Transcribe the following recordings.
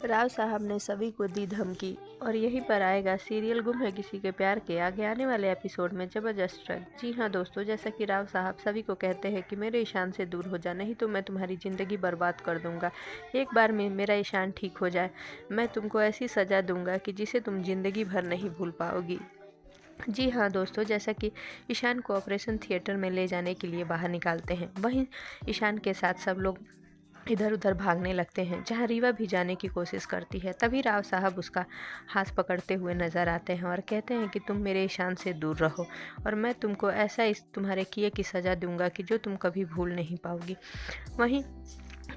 राव साहब ने सभी को दी धमकी और यहीं पर आएगा सीरियल गुम है किसी के प्यार के आगे आने वाले एपिसोड में जबरदस्त ट्रक। जी हाँ दोस्तों, जैसा कि राव साहब सभी को कहते हैं कि मेरे ईशान से दूर हो जा, नहीं तो मैं तुम्हारी ज़िंदगी बर्बाद कर दूंगा। एक बार में मेरा ईशान ठीक हो जाए, मैं तुमको ऐसी सज़ा दूंगा कि जिसे तुम ज़िंदगी भर नहीं भूल पाओगी। जी हाँ दोस्तों, जैसा कि ईशान को ऑपरेशन थिएटर में ले जाने के लिए बाहर निकालते हैं, वहीं ईशान के साथ सब लोग इधर उधर भागने लगते हैं, जहां रीवा भी जाने की कोशिश करती है। तभी राव साहब उसका हाथ पकड़ते हुए नज़र आते हैं और कहते हैं कि तुम मेरे ईशान से दूर रहो और मैं तुमको ऐसा इस तुम्हारे किए की सज़ा दूंगा कि जो तुम कभी भूल नहीं पाओगी। वहीं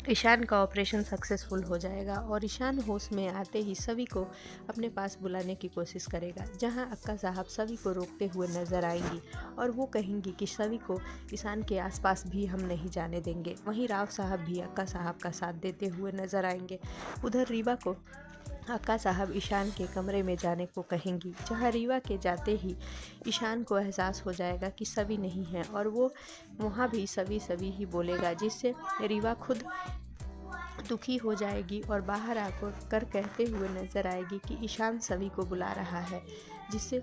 ईशान का ऑपरेशन सक्सेसफुल हो जाएगा और ईशान होश में आते ही सभी को अपने पास बुलाने की कोशिश करेगा, जहां अक्का साहब सभी को रोकते हुए नजर आएंगी और वो कहेंगी कि सभी को ईशान के आसपास भी हम नहीं जाने देंगे। वहीं राव साहब भी अक्का साहब का साथ देते हुए नजर आएंगे। उधर रीवा को अक्का साहब ईशान के कमरे में जाने को कहेंगी, जहां रीवा के जाते ही ईशान को एहसास हो जाएगा कि सभी नहीं है और वो वहाँ भी सभी सभी ही बोलेगा, जिससे रीवा खुद दुखी हो जाएगी और बाहर आकर कहते हुए नजर आएगी कि ईशान सभी को बुला रहा है, जिससे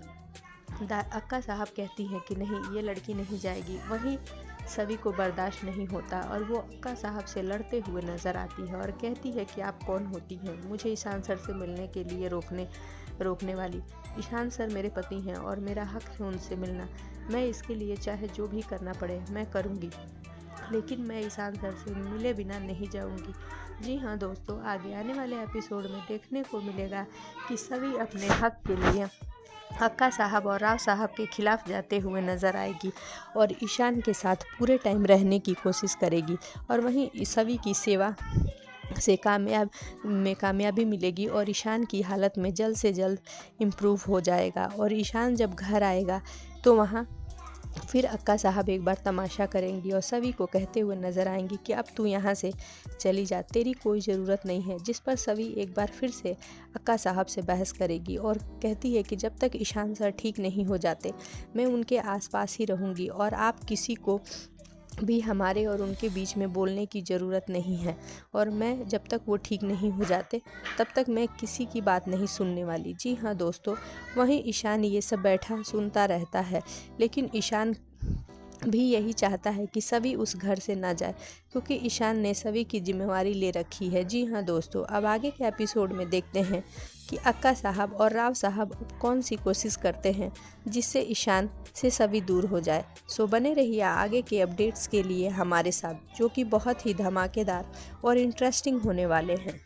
अक्का साहब कहती हैं कि नहीं, ये लड़की नहीं जाएगी। वहीं सभी को बर्दाश्त नहीं होता और वो अक्का साहब से लड़ते हुए नज़र आती है और कहती है कि आप कौन होती हैं मुझे ईशान सर से मिलने के लिए रोकने वाली। ईशान सर मेरे पति हैं और मेरा हक है उनसे मिलना। मैं इसके लिए चाहे जो भी करना पड़े मैं करूँगी, लेकिन मैं ईशान सर से मिले बिना नहीं जाऊंगी। जी हाँ दोस्तों, आगे आने वाले एपिसोड में देखने को मिलेगा कि सभी अपने हक के लिए अक्का साहब और राव साहब के खिलाफ जाते हुए नज़र आएगी और ईशान के साथ पूरे टाइम रहने की कोशिश करेगी और वहीं सभी की सेवा से कामयाबी मिलेगी और ईशान की हालत में जल्द से जल्द इम्प्रूव हो जाएगा। और ईशान जब घर आएगा तो वहाँ फिर अक्का साहब एक बार तमाशा करेंगी और सभी को कहते हुए नज़र आएंगी कि अब तू यहाँ से चली जा, तेरी कोई ज़रूरत नहीं है। जिस पर सभी एक बार फिर से अक्का साहब से बहस करेगी और कहती है कि जब तक ईशान सर ठीक नहीं हो जाते मैं उनके आसपास ही रहूँगी और आप किसी को भी हमारे और उनके बीच में बोलने की ज़रूरत नहीं है और मैं जब तक वो ठीक नहीं हो जाते तब तक मैं किसी की बात नहीं सुनने वाली। जी हाँ दोस्तों, वहीं ईशान ये सब बैठा सुनता रहता है, लेकिन ईशान भी यही चाहता है कि सभी उस घर से ना जाए, क्योंकि ईशान ने सभी की जिम्मेवारी ले रखी है। जी हाँ दोस्तों, अब आगे के एपिसोड में देखते हैं कि अक्का साहब और राव साहब कौन सी कोशिश करते हैं जिससे ईशान से सभी दूर हो जाए। सो बने रहिए आगे के अपडेट्स के लिए हमारे साथ, जो कि बहुत ही धमाकेदार और इंटरेस्टिंग होने वाले हैं।